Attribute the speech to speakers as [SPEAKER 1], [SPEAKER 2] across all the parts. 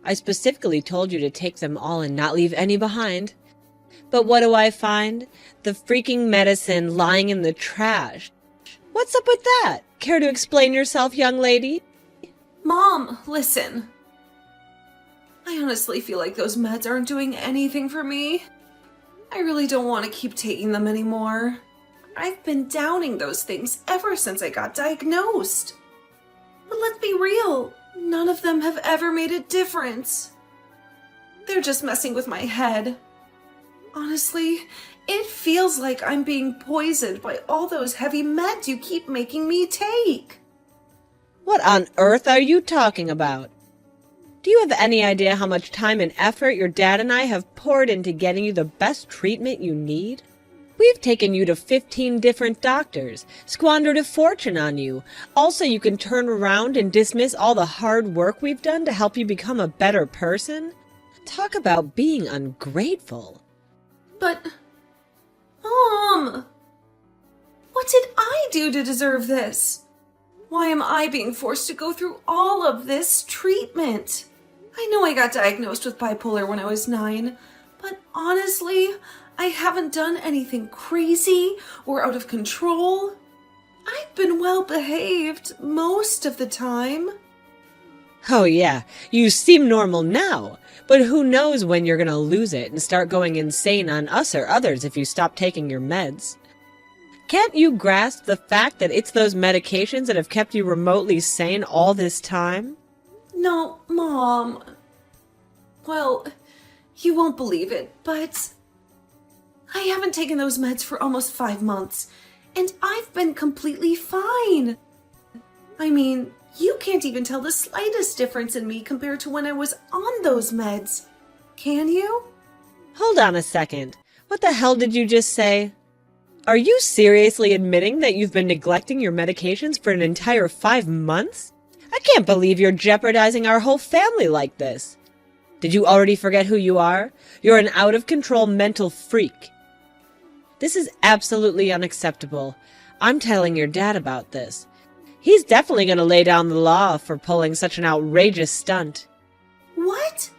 [SPEAKER 1] I specifically told you to take them all and not leave any behind. But what do I find? The freaking medicine lying in the trash. What's up with that? Care to explain yourself, young lady?
[SPEAKER 2] Mom, listen. I honestly feel like those meds aren't doing anything for me. I really don't want to keep taking them anymore. I've been downing those things ever since I got diagnosed. But let's be real, none of them have ever made a difference. They're just messing with my head. Honestly, it feels like I'm being poisoned by all those heavy meds you keep making me take.
[SPEAKER 1] What on earth are you talking about? Do you have any idea how much time and effort your dad and I have poured into getting you the best treatment you need? We've taken you to 15 different doctors, squandered a fortune on you. Also, you can turn around and dismiss all the hard work we've done to help you become a better person? Talk about being ungrateful.
[SPEAKER 2] But, Mom, what did I do to deserve this? Why am I being forced to go through all of this treatment? I know I got diagnosed with bipolar when I was 9, but honestly, I haven't done anything crazy or out of control. I've been well behaved most of the time.
[SPEAKER 1] Oh yeah, you seem normal now, but who knows when you're gonna lose it and start going insane on us or others if you stop taking your meds. Can't you grasp the fact that it's those medications that have kept you remotely sane all this time?
[SPEAKER 2] No, Mom. Well, you won't believe it, but I haven't taken those meds for almost 5 months, and I've been completely fine. I mean, you can't even tell the slightest difference in me compared to when I was on those meds. Can you?
[SPEAKER 1] Hold on a second. What the hell did you just say? Are you seriously admitting that you've been neglecting your medications for an entire 5 months? I can't believe you're jeopardizing our whole family like this. Did you already forget who you are? You're an out-of-control mental freak. This is absolutely unacceptable. I'm telling your dad about this. He's definitely going to lay down the law for pulling such an outrageous stunt.
[SPEAKER 2] What?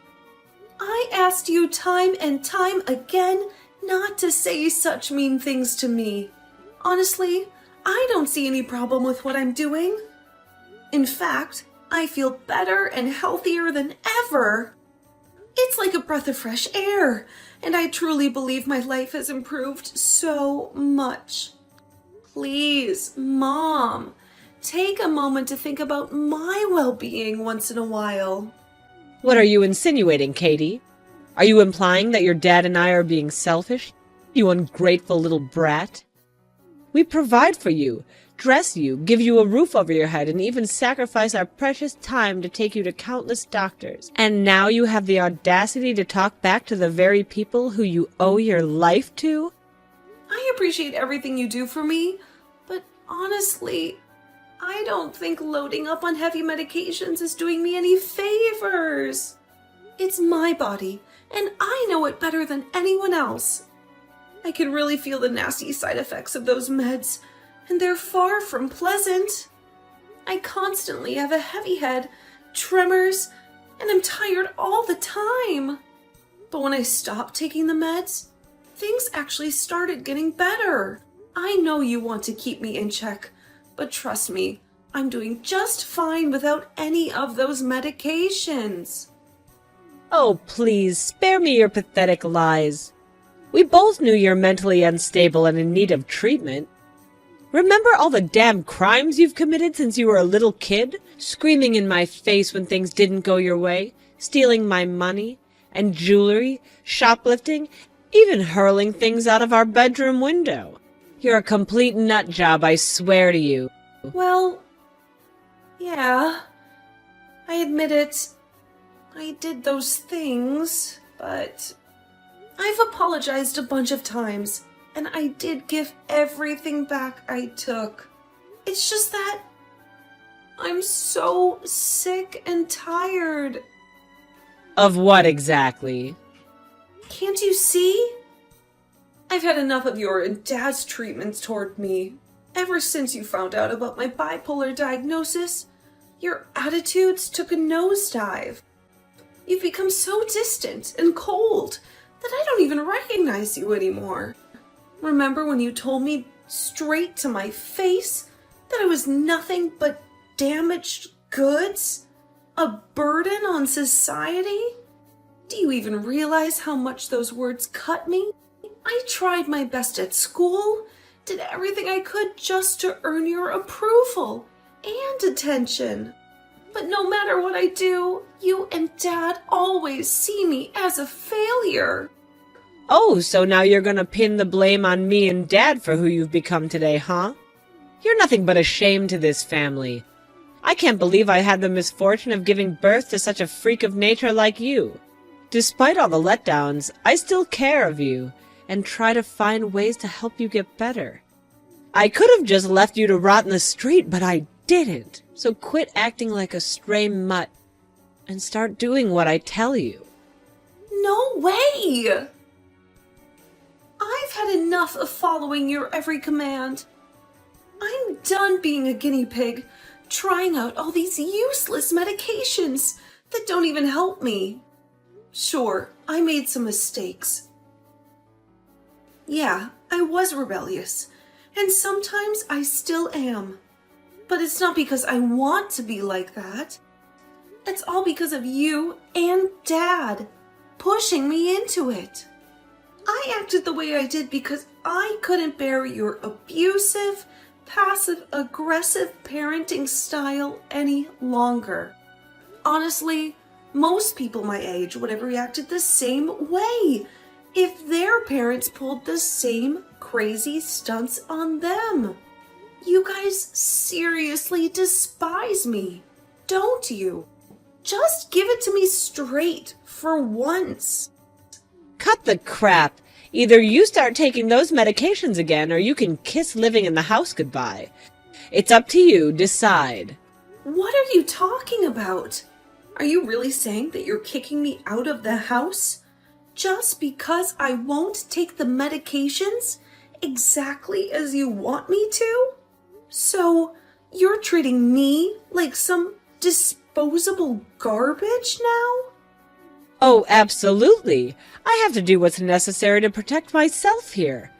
[SPEAKER 2] I asked you time and time again not to say such mean things to me. Honestly, I don't see any problem with what I'm doing. In fact, I feel better and healthier than ever. It's like a breath of fresh air, and I truly believe my life has improved so much. Please, Mom, take a moment to think about my well-being once in a while.
[SPEAKER 1] What are you insinuating, Katie? Are you implying that your dad and I are being selfish? You ungrateful little brat. We provide for you, dress you, give you a roof over your head, and even sacrifice our precious time to take you to countless doctors. And now you have the audacity to talk back to the very people who you owe your life to?
[SPEAKER 2] I appreciate everything you do for me, but honestly, I don't think loading up on heavy medications is doing me any favors. It's my body, and I know it better than anyone else. I can really feel the nasty side effects of those meds, and they're far from pleasant. I constantly have a heavy head, tremors, and I'm tired all the time. But when I stopped taking the meds, things actually started getting better. I know you want to keep me in check, but trust me, I'm doing just fine without any of those medications.
[SPEAKER 1] Oh, please, spare me your pathetic lies. We both knew you're mentally unstable and in need of treatment. Remember all the damn crimes you've committed since you were a little kid? Screaming in my face when things didn't go your way, stealing my money and jewelry, shoplifting, even hurling things out of our bedroom window. You're a complete nut job, I swear to you.
[SPEAKER 2] Well, yeah, I admit it. I did those things, but I've apologized a bunch of times, and I did give everything back I took. It's just that I'm so sick and tired.
[SPEAKER 1] Of what exactly?
[SPEAKER 2] Can't you see? I've had enough of your and Dad's treatments toward me. Ever since you found out about my bipolar diagnosis, your attitudes took a nosedive. You've become so distant and cold that I don't even recognize you anymore. Remember when you told me straight to my face that I was nothing but damaged goods? A burden on society? Do you even realize how much those words cut me? I tried my best at school, did everything I could just to earn your approval and attention. But no matter what I do, you and Dad always see me as a failure.
[SPEAKER 1] Oh, so now you're gonna pin the blame on me and Dad for who you've become today, huh? You're nothing but a shame to this family. I can't believe I had the misfortune of giving birth to such a freak of nature like you. Despite all the letdowns, I still care of you and try to find ways to help you get better. I could have just left you to rot in the street, but I didn't. So quit acting like a stray mutt and start doing what I tell you.
[SPEAKER 2] No way! I've had enough of following your every command. I'm done being a guinea pig, trying out all these useless medications that don't even help me. Sure, I made some mistakes. Yeah, I was rebellious, and sometimes I still am. But it's not because I want to be like that. It's all because of you and Dad pushing me into it. I acted the way I did because I couldn't bear your abusive, passive-aggressive parenting style any longer. Honestly, most people my age would have reacted the same way if their parents pulled the same crazy stunts on them. You guys seriously despise me, don't you? Just give it to me straight for once.
[SPEAKER 1] Cut the crap. Either you start taking those medications again, or you can kiss living in the house goodbye. It's up to you. Decide.
[SPEAKER 2] What are you talking about? Are you really saying that you're kicking me out of the house just because I won't take the medications exactly as you want me to? So, you're treating me like some disposable garbage now?
[SPEAKER 1] Oh, absolutely. I have to do what's necessary to protect myself here.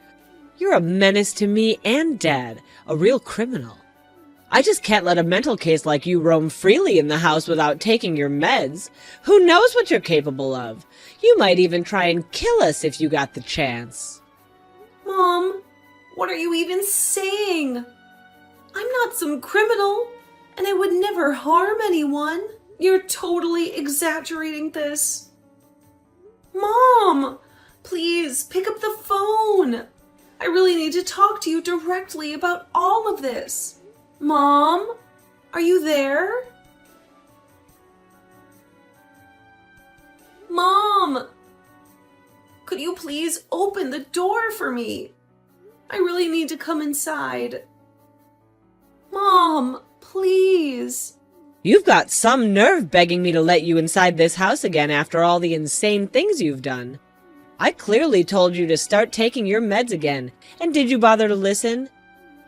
[SPEAKER 1] You're a menace to me and Dad, a real criminal. I just can't let a mental case like you roam freely in the house without taking your meds. Who knows what you're capable of? You might even try and kill us if you got the chance.
[SPEAKER 2] Mom, what are you even saying? I'm not some criminal, and I would never harm anyone. You're totally exaggerating this. Mom, please pick up the phone. I really need to talk to you directly about all of this. Mom, are you there? Mom, could you please open the door for me? I really need to come inside. Mom, please.
[SPEAKER 1] You've got some nerve begging me to let you inside this house again after all the insane things you've done. I clearly told you to start taking your meds again, and did you bother to listen?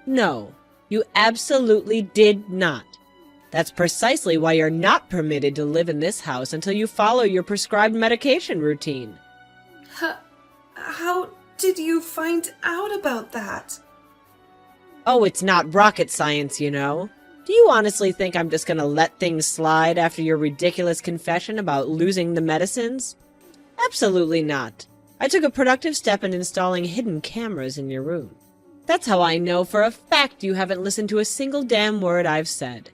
[SPEAKER 1] No, you absolutely did not. That's precisely why you're not permitted to live in this house until you follow your prescribed medication routine.
[SPEAKER 2] How did you find out about that?
[SPEAKER 1] Oh, it's not rocket science, you know. Do you honestly think I'm just gonna let things slide after your ridiculous confession about losing the medicines? Absolutely not. I took a productive step in installing hidden cameras in your room. That's how I know for a fact you haven't listened to a single damn word I've said.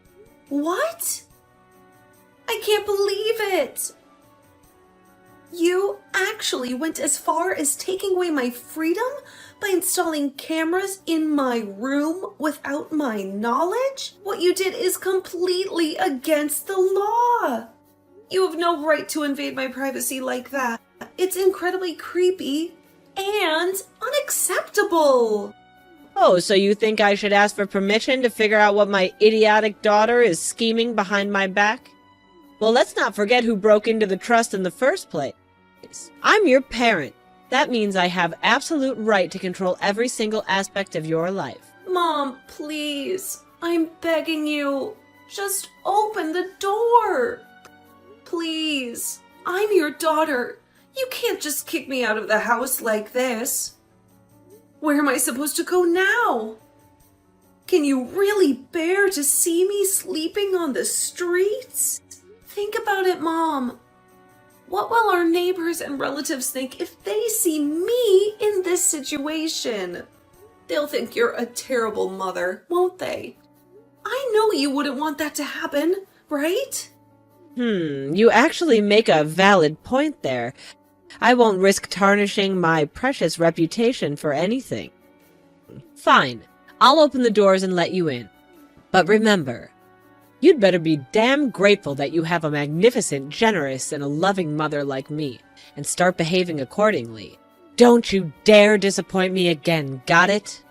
[SPEAKER 2] What? I can't believe it! You actually went as far as taking away my freedom by installing cameras in my room without my knowledge? What you did is completely against the law. You have no right to invade my privacy like that. It's incredibly creepy and unacceptable.
[SPEAKER 1] Oh, so you think I should ask for permission to figure out what my idiotic daughter is scheming behind my back? Well, let's not forget who broke into the trust in the first place. I'm your parent. That means I have absolute right to control every single aspect of your life.
[SPEAKER 2] Mom, please. I'm begging you. Just open the door. Please. I'm your daughter. You can't just kick me out of the house like this. Where am I supposed to go now? Can you really bear to see me sleeping on the streets? Think about it, Mom. What will our neighbors and relatives think if they see me in this situation? They'll think you're a terrible mother, won't they? I know you wouldn't want that to happen, right?
[SPEAKER 1] You actually make a valid point there. I won't risk tarnishing my precious reputation for anything. Fine, I'll open the doors and let you in. But remember, you'd better be damn grateful that you have a magnificent, generous, and a loving mother like me, and start behaving accordingly. Don't you dare disappoint me again, got it?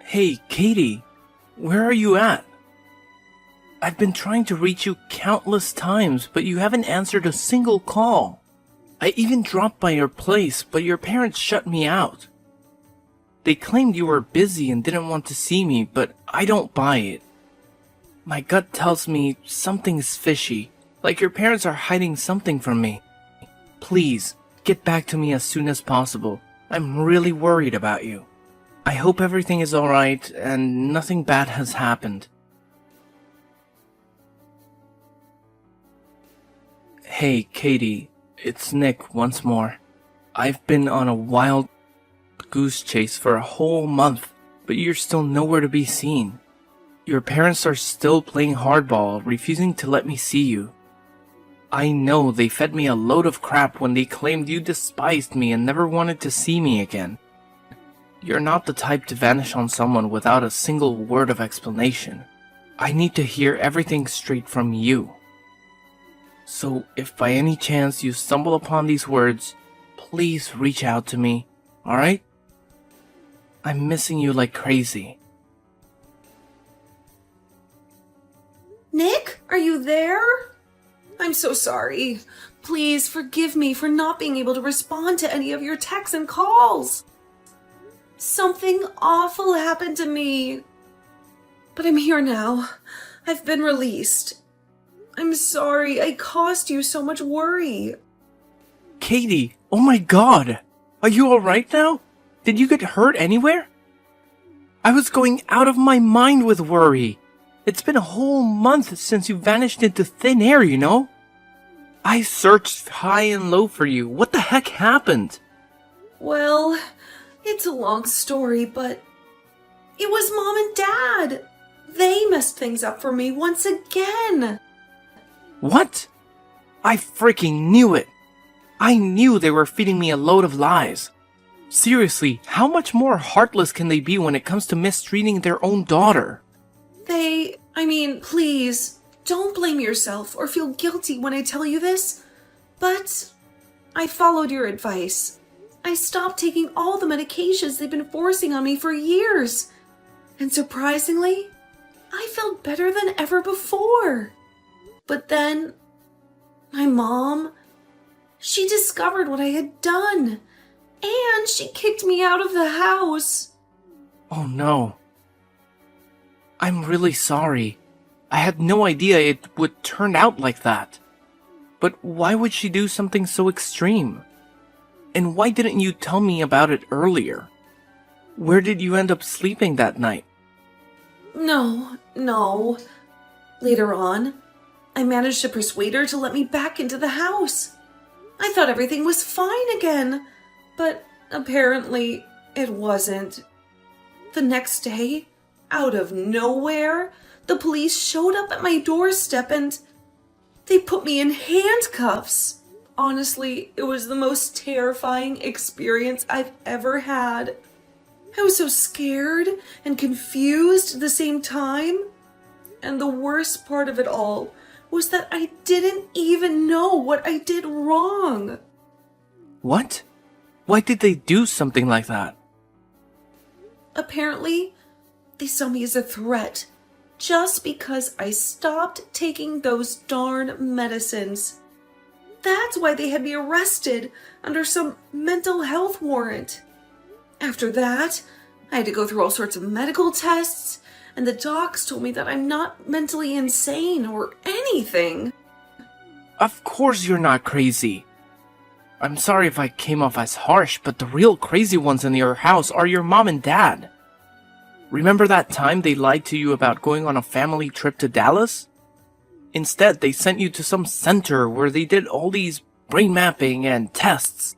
[SPEAKER 3] Hey, Katie, where are you at? I've been trying to reach you countless times, but you haven't answered a single call. I even dropped by your place, but your parents shut me out. They claimed you were busy and didn't want to see me, but I don't buy it. My gut tells me something's fishy, like your parents are hiding something from me. Please, get back to me as soon as possible. I'm really worried about you. I hope everything is alright and nothing bad has happened. Hey, Katie, it's Nick once more. I've been on a wild goose chase for a whole month, but you're still nowhere to be seen. Your parents are still playing hardball, refusing to let me see you. I know they fed me a load of crap when they claimed you despised me and never wanted to see me again. You're not the type to vanish on someone without a single word of explanation. I need to hear everything straight from you. So, if by any chance you stumble upon these words, please reach out to me, alright? I'm missing you like crazy.
[SPEAKER 2] Nick, are you there? I'm so sorry. Please forgive me for not being able to respond to any of your texts and calls. Something awful happened to me. But I'm here now. I've been released. I'm sorry I caused you so much worry.
[SPEAKER 3] Katie, oh my god! Are you alright now? Did you get hurt anywhere? I was going out of my mind with worry. It's been a whole month since you vanished into thin air, you know? I searched high and low for you. What the heck happened?
[SPEAKER 2] Well, it's a long story, but it was Mom and Dad. They messed things up for me once again.
[SPEAKER 3] What? I freaking knew it. I knew they were feeding me a load of lies. Seriously, how much more heartless can they be when it comes to mistreating their own daughter?
[SPEAKER 2] Please, don't blame yourself or feel guilty when I tell you this, but I followed your advice. I stopped taking all the medications they've been forcing on me for years. And surprisingly, I felt better than ever before. But then, my mom, she discovered what I had done, and she kicked me out of the house.
[SPEAKER 3] Oh no. I'm really sorry. I had no idea it would turn out like that. But why would she do something so extreme? And why didn't you tell me about it earlier? Where did you end up sleeping that night?
[SPEAKER 2] No. Later on, I managed to persuade her to let me back into the house. I thought everything was fine again, but apparently it wasn't. The next day, out of nowhere, the police showed up at my doorstep and they put me in handcuffs. Honestly, it was the most terrifying experience I've ever had. I was so scared and confused at the same time. And the worst part of it all was that I didn't even know what I did wrong.
[SPEAKER 3] What? Why did they do something like that?
[SPEAKER 2] Apparently, they saw me as a threat just because I stopped taking those darn medicines. That's why they had me arrested under some mental health warrant. After that, I had to go through all sorts of medical tests, and the docs told me that I'm not mentally insane or anything. anything.
[SPEAKER 3] Of course you're not crazy. I'm sorry if I came off as harsh, but the real crazy ones in your house are your mom and dad. Remember that time they lied to you about going on a family trip to Dallas? Instead, they sent you to some center where they did all these brain mapping and tests.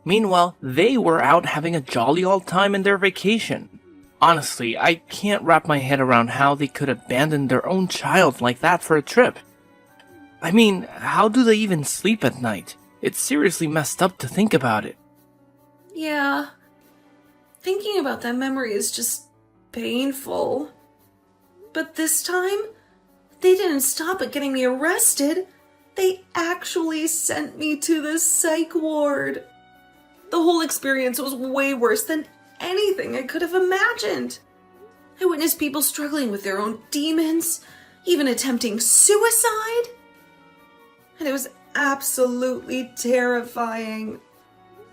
[SPEAKER 3] Meanwhile, they were out having a jolly old time in their vacation. Honestly, I can't wrap my head around how they could abandon their own child like that for a trip. I mean, how do they even sleep at night? It's seriously messed up to think about it.
[SPEAKER 2] Yeah. Thinking about that memory is just painful. But this time, they didn't stop at getting me arrested. They actually sent me to the psych ward. The whole experience was way worse than anything I could have imagined. I witnessed people struggling with their own demons, even attempting suicide. And it was absolutely terrifying.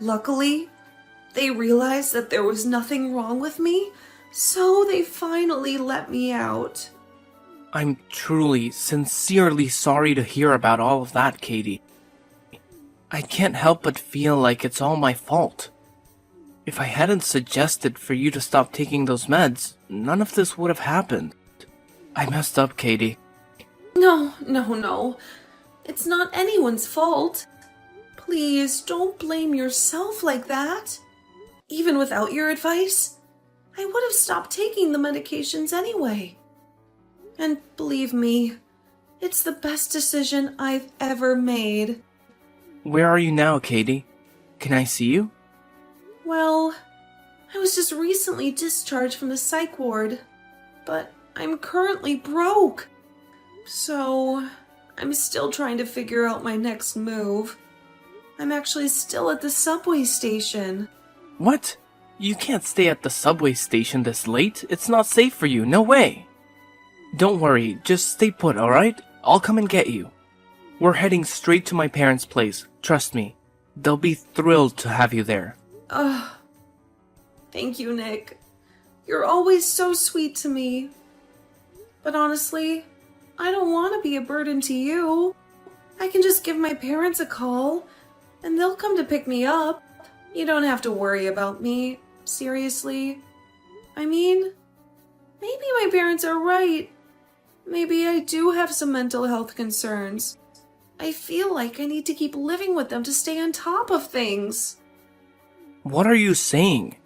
[SPEAKER 2] Luckily, they realized that there was nothing wrong with me, so they finally let me out.
[SPEAKER 3] I'm truly, sincerely sorry to hear about all of that, Katie. I can't help but feel like it's all my fault. If I hadn't suggested for you to stop taking those meds, none of this would have happened. I messed up, Katie.
[SPEAKER 2] No. It's not anyone's fault. Please don't blame yourself like that. Even without your advice, I would have stopped taking the medications anyway. And believe me, it's the best decision I've ever made.
[SPEAKER 3] Where are you now, Katie? Can I see you?
[SPEAKER 2] Well, I was just recently discharged from the psych ward, but I'm currently broke. So, I'm still trying to figure out my next move. I'm actually still at the subway station.
[SPEAKER 3] What? You can't stay at the subway station this late. It's not safe for you. No way. Don't worry. Just stay put, alright? I'll come and get you. We're heading straight to my parents' place. Trust me. They'll be thrilled to have you there.
[SPEAKER 2] Ugh. Thank you, Nick. You're always so sweet to me. But honestly, I don't want to be a burden to you. I can just give my parents a call, and they'll come to pick me up. You don't have to worry about me. Seriously. I mean, maybe my parents are right. Maybe I do have some mental health concerns. I feel like I need to keep living with them to stay on top of things.
[SPEAKER 3] What are you saying?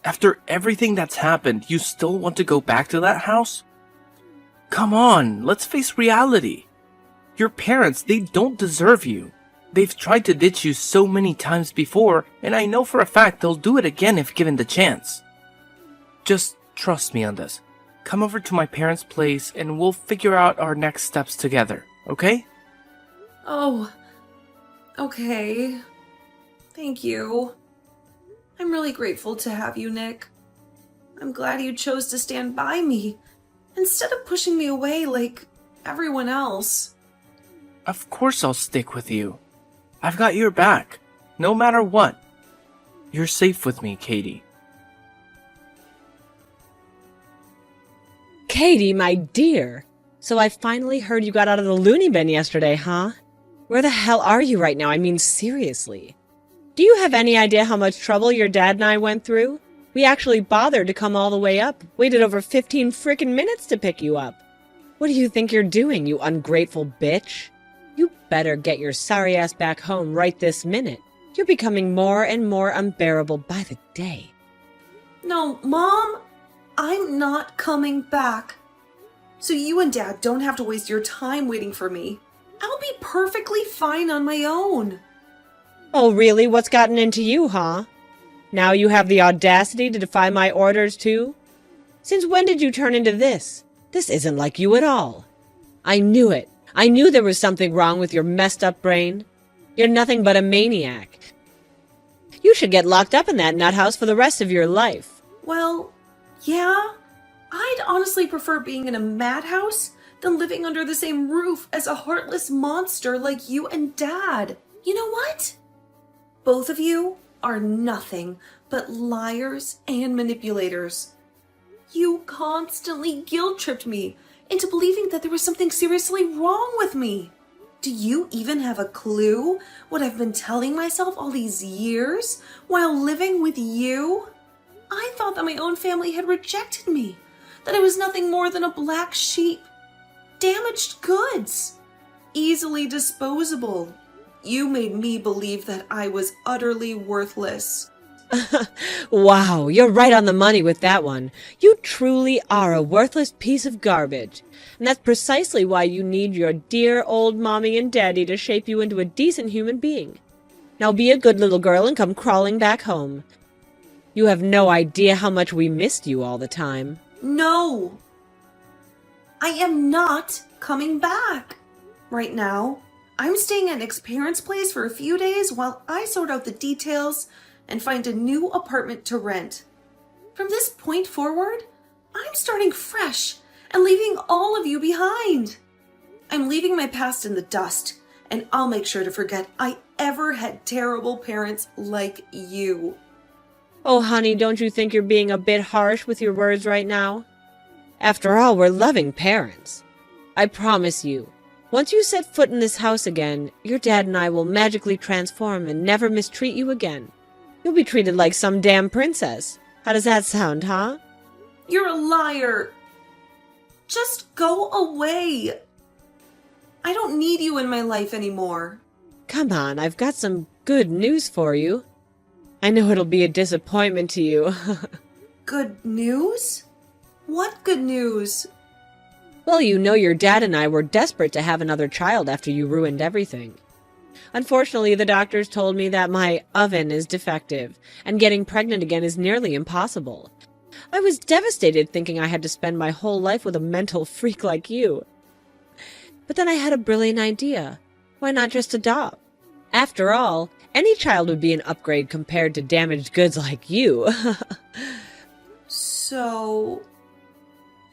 [SPEAKER 3] After everything that's happened, you still want to go back to that house? Come on, let's face reality. Your parents, they don't deserve you. They've tried to ditch you so many times before, and I know for a fact they'll do it again if given the chance. Just trust me on this. Come over to my parents' place and we'll figure out our next steps together, okay?
[SPEAKER 2] Oh, okay. Thank you. I'm really grateful to have you, Nick. I'm glad you chose to stand by me, instead of pushing me away like everyone else.
[SPEAKER 3] Of course I'll stick with you. I've got your back, no matter what. You're safe with me, Katie.
[SPEAKER 1] Katie, my dear. So I finally heard you got out of the loony bin yesterday, huh? Where the hell are you right now? I mean, seriously. Do you have any idea how much trouble your dad and I went through? We actually bothered to come all the way up, waited over 15 frickin' minutes to pick you up. What do you think you're doing, you ungrateful bitch? You better get your sorry ass back home right this minute. You're becoming more and more unbearable by the day.
[SPEAKER 2] No, Mom, I'm not coming back. So you and Dad don't have to waste your time waiting for me. I'll be perfectly fine on my own.
[SPEAKER 1] Oh, really? What's gotten into you, huh? Now you have the audacity to defy my orders, too? Since when did you turn into this? This isn't like you at all. I knew it. I knew there was something wrong with your messed up brain. You're nothing but a maniac. You should get locked up in that nut house for the rest of your life.
[SPEAKER 2] Well, yeah. I'd honestly prefer being in a madhouse than living under the same roof as a heartless monster like you and Dad. You know what? Both of you are nothing but liars and manipulators. You constantly guilt-tripped me into believing that there was something seriously wrong with me. Do you even have a clue what I've been telling myself all these years while living with you? I thought that my own family had rejected me, that I was nothing more than a black sheep, damaged goods, easily disposable. You made me believe that I was utterly worthless.
[SPEAKER 1] Wow, you're right on the money with that one. You truly are a worthless piece of garbage. And that's precisely why you need your dear old mommy and daddy to shape you into a decent human being. Now be a good little girl and come crawling back home. You have no idea how much we missed you all the time.
[SPEAKER 2] No! I am not coming back. Right now, I'm staying at Nick's parents' place for a few days while I sort out the details and find a new apartment to rent. From this point forward, I'm starting fresh and leaving all of you behind. I'm leaving my past in the dust, and I'll make sure to forget I ever had terrible parents like you.
[SPEAKER 1] Oh, honey, don't you think you're being a bit harsh with your words right now? After all, we're loving parents. I promise you, once you set foot in this house again, your dad and I will magically transform and never mistreat you again. You'll be treated like some damn princess. How does that sound, huh?
[SPEAKER 2] You're a liar. Just go away. I don't need you in my life anymore.
[SPEAKER 1] Come on, I've got some good news for you. I know it'll be a disappointment to you.
[SPEAKER 2] Good news? What good news?
[SPEAKER 1] Well, you know your dad and I were desperate to have another child after you ruined everything. Unfortunately, the doctors told me that my oven is defective, and getting pregnant again is nearly impossible. I was devastated thinking I had to spend my whole life with a mental freak like you. But then I had a brilliant idea. Why not just adopt? After all, any child would be an upgrade compared to damaged goods like you.
[SPEAKER 2] So,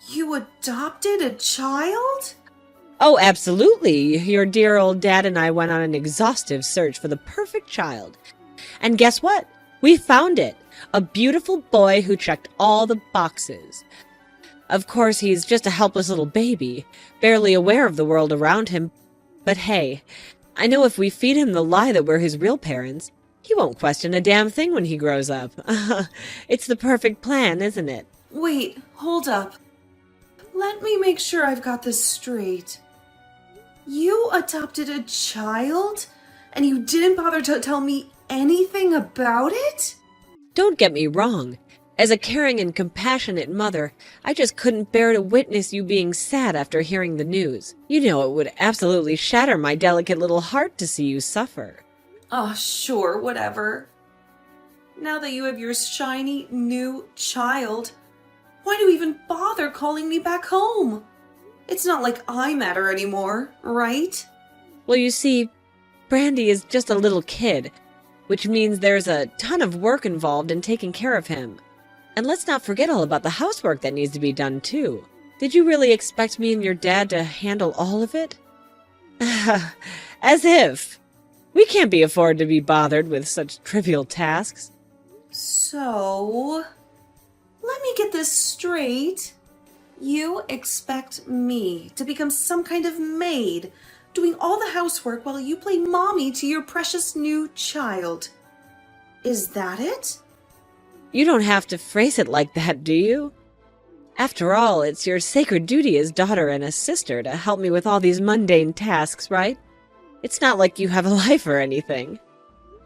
[SPEAKER 2] you adopted a child?
[SPEAKER 1] Oh, absolutely. Your dear old dad and I went on an exhaustive search for the perfect child. And guess what? We found it. A beautiful boy who checked all the boxes. Of course, he's just a helpless little baby, barely aware of the world around him. But hey, I know if we feed him the lie that we're his real parents, he won't question a damn thing when he grows up. It's the perfect plan, isn't it?
[SPEAKER 2] Wait, hold up. Let me make sure I've got this straight. You adopted a child, and you didn't bother to tell me anything about it?
[SPEAKER 1] Don't get me wrong. As a caring and compassionate mother, I just couldn't bear to witness you being sad after hearing the news. You know it would absolutely shatter my delicate little heart to see you suffer.
[SPEAKER 2] Oh, sure, whatever. Now that you have your shiny new child, why do you even bother calling me back home? It's not like I matter anymore, right?
[SPEAKER 1] Well, you see, Brandy is just a little kid, which means there's a ton of work involved in taking care of him. And let's not forget all about the housework that needs to be done, too. Did you really expect me and your dad to handle all of it? As if. We can't be afforded to be bothered with such trivial tasks.
[SPEAKER 2] So, let me get this straight. You expect me to become some kind of maid, doing all the housework while you play mommy to your precious new child. Is that it?
[SPEAKER 1] You don't have to phrase it like that, do you? After all, it's your sacred duty as daughter and as sister to help me with all these mundane tasks, right? It's not like you have a life or anything.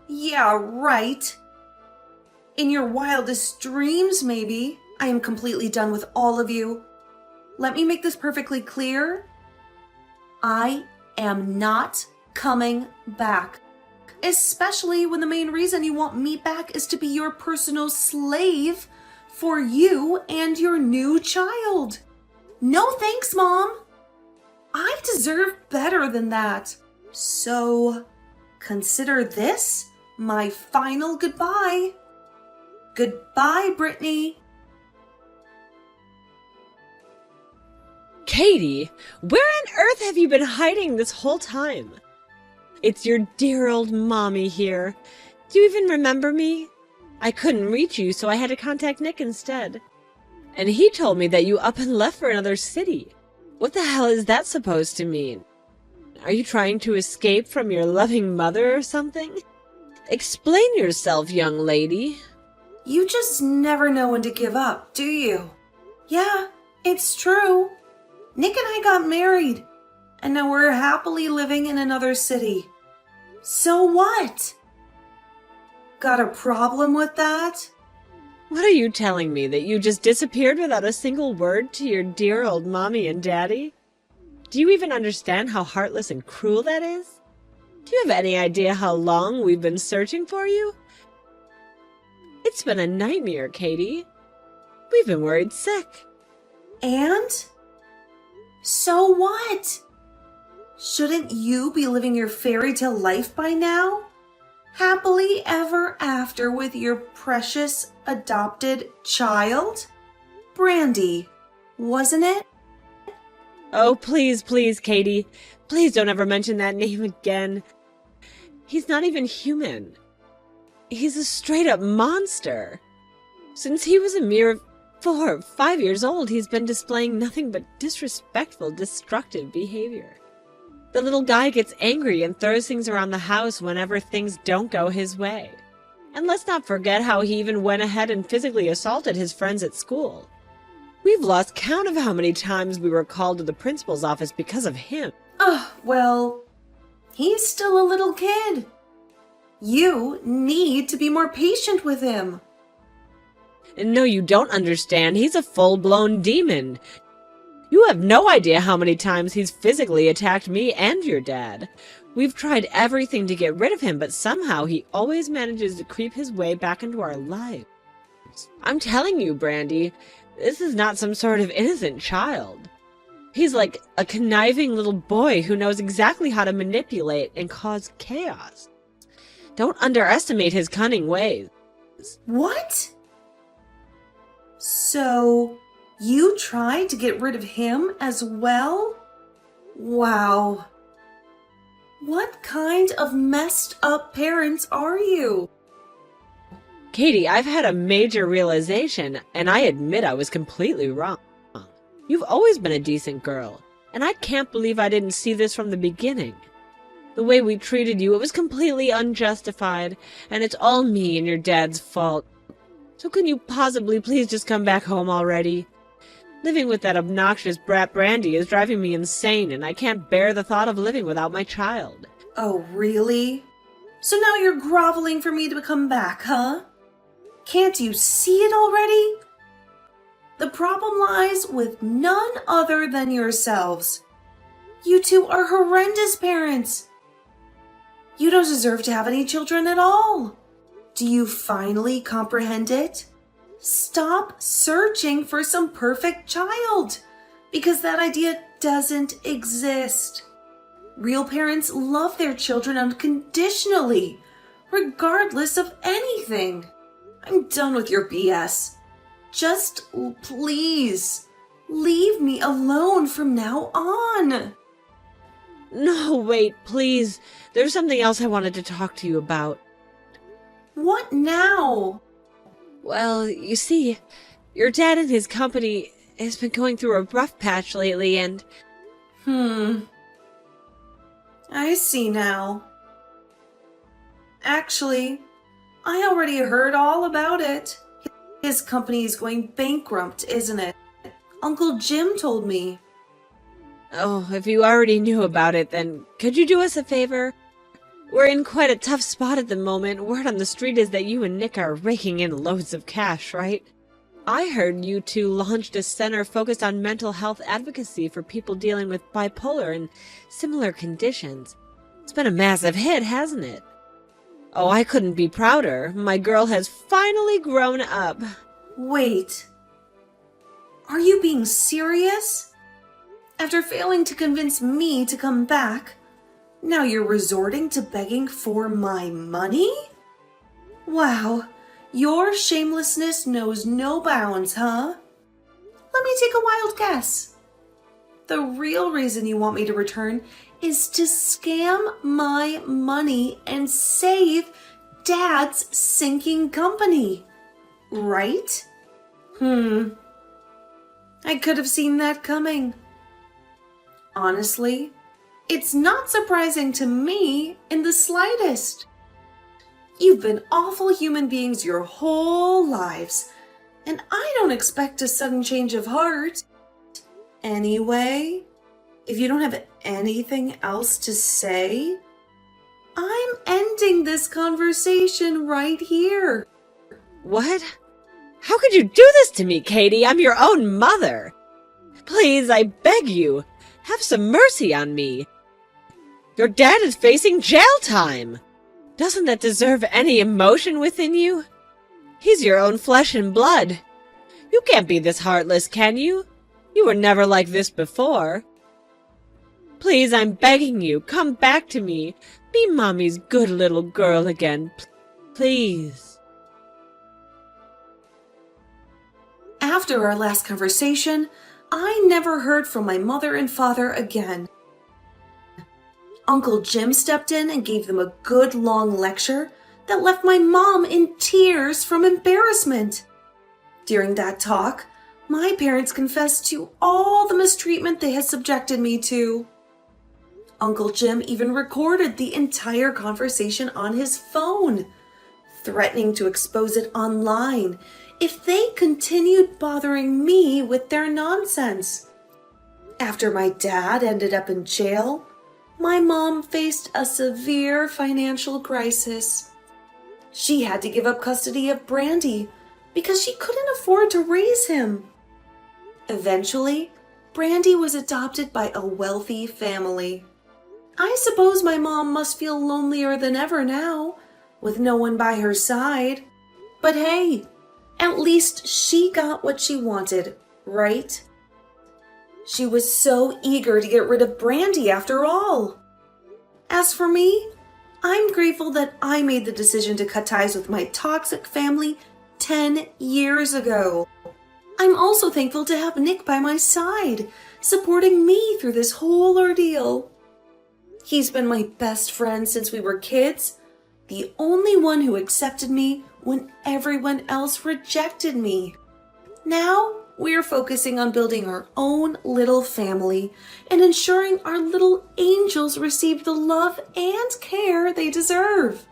[SPEAKER 2] Yeah, right. In your wildest dreams, maybe. I am completely done with all of you. Let me make this perfectly clear. I am not coming back. Especially when the main reason you want me back is to be your personal slave for you and your new child. No thanks, Mom. I deserve better than that. So, consider this my final goodbye. Goodbye, Brittany.
[SPEAKER 1] Katie, where on earth have you been hiding this whole time? It's your dear old mommy here. Do you even remember me? I couldn't reach you, so I had to contact Nick instead. And he told me that you up and left for another city. What the hell is that supposed to mean? Are you trying to escape from your loving mother or something? Explain yourself, young lady.
[SPEAKER 2] You just never know when to give up, do you? Yeah, it's true. Nick and I got married, and now we're happily living in another city. So what? Got a problem with that?
[SPEAKER 1] What are you telling me, that you just disappeared without a single word to your dear old mommy and daddy? Do you even understand how heartless and cruel that is? Do you have any idea how long we've been searching for you? It's been a nightmare, Katie. We've been worried sick.
[SPEAKER 2] And? So what? Shouldn't you be living your fairy tale life by now? Happily ever after with your precious adopted child? Brandy, wasn't it?
[SPEAKER 1] Oh, please, please, Katie. Please don't ever mention that name again. He's not even human. He's a straight-up monster. Since he was a mere 4 or 5 years old, he's been displaying nothing but disrespectful, destructive behavior. The little guy gets angry and throws things around the house whenever things don't go his way. And let's not forget how he even went ahead and physically assaulted his friends at school. We've lost count of how many times we were called to the principal's office because of him.
[SPEAKER 2] Well, he's still a little kid. You need to be more patient with him.
[SPEAKER 1] And no, you don't understand. He's a full-blown demon. You have no idea how many times he's physically attacked me and your dad. We've tried everything to get rid of him, but somehow he always manages to creep his way back into our lives. I'm telling you, Brandy, this is not some sort of innocent child. He's like a conniving little boy who knows exactly how to manipulate and cause chaos. Don't underestimate his cunning ways.
[SPEAKER 2] What? So, you tried to get rid of him as well? Wow. What kind of messed up parents are you?
[SPEAKER 1] Katie, I've had a major realization, and I admit I was completely wrong. You've always been a decent girl, and I can't believe I didn't see this from the beginning. The way we treated you, it was completely unjustified, and it's all me and your dad's fault. So can you possibly please just come back home already? Living with that obnoxious brat Brandy is driving me insane, and I can't bear the thought of living without my child.
[SPEAKER 2] Oh, really? So now you're groveling for me to come back, huh? Can't you see it already? The problem lies with none other than yourselves. You two are horrendous parents. You don't deserve to have any children at all. Do you finally comprehend it? Stop searching for some perfect child, because that idea doesn't exist. Real parents love their children unconditionally, regardless of anything. I'm done with your BS. Just please, leave me alone from now on.
[SPEAKER 1] No, wait, please. There's something else I wanted to talk to you about.
[SPEAKER 2] What now?
[SPEAKER 1] Well, you see, your dad and his company has been going through a rough patch lately, and...
[SPEAKER 2] I see now. Actually, I already heard all about it. His company is going bankrupt, isn't it? Uncle Jim told me.
[SPEAKER 1] Oh, if you already knew about it, then could you do us a favor? We're in quite a tough spot at the moment. Word on the street is that you and Nick are raking in loads of cash, right? I heard you two launched a center focused on mental health advocacy for people dealing with bipolar and similar conditions. It's been a massive hit, hasn't it? Oh, I couldn't be prouder. My girl has finally grown up.
[SPEAKER 2] Wait. Are you being serious? After failing to convince me to come back, now you're resorting to begging for my money? Wow, your shamelessness knows no bounds, huh? Let me take a wild guess. The real reason you want me to return is to scam my money and save Dad's sinking company, right? I could have seen that coming. Honestly, it's not surprising to me in the slightest. You've been awful human beings your whole lives, and I don't expect a sudden change of heart. Anyway, if you don't have anything else to say, I'm ending this conversation right here.
[SPEAKER 1] What? How could you do this to me, Katie? I'm your own mother. Please, I beg you, have some mercy on me. Your dad is facing jail time. Doesn't that deserve any emotion within you? He's your own flesh and blood. You can't be this heartless, can you? You were never like this before. Please, I'm begging you, come back to me. Be Mommy's good little girl again, please.
[SPEAKER 2] After our last conversation, I never heard from my mother and father again. Uncle Jim stepped in and gave them a good long lecture that left my mom in tears from embarrassment. During that talk, my parents confessed to all the mistreatment they had subjected me to. Uncle Jim even recorded the entire conversation on his phone, threatening to expose it online if they continued bothering me with their nonsense. After my dad ended up in jail, my mom faced a severe financial crisis. She had to give up custody of Brandy because she couldn't afford to raise him. Eventually, Brandy was adopted by a wealthy family. I suppose my mom must feel lonelier than ever now, with no one by her side. But hey, at least she got what she wanted, right? She was so eager to get rid of Brandy after all. As for me, I'm grateful that I made the decision to cut ties with my toxic family 10 years ago. I'm also thankful to have Nick by my side, supporting me through this whole ordeal. He's been my best friend since we were kids, the only one who accepted me when everyone else rejected me. Now, we're focusing on building our own little family and ensuring our little angels receive the love and care they deserve.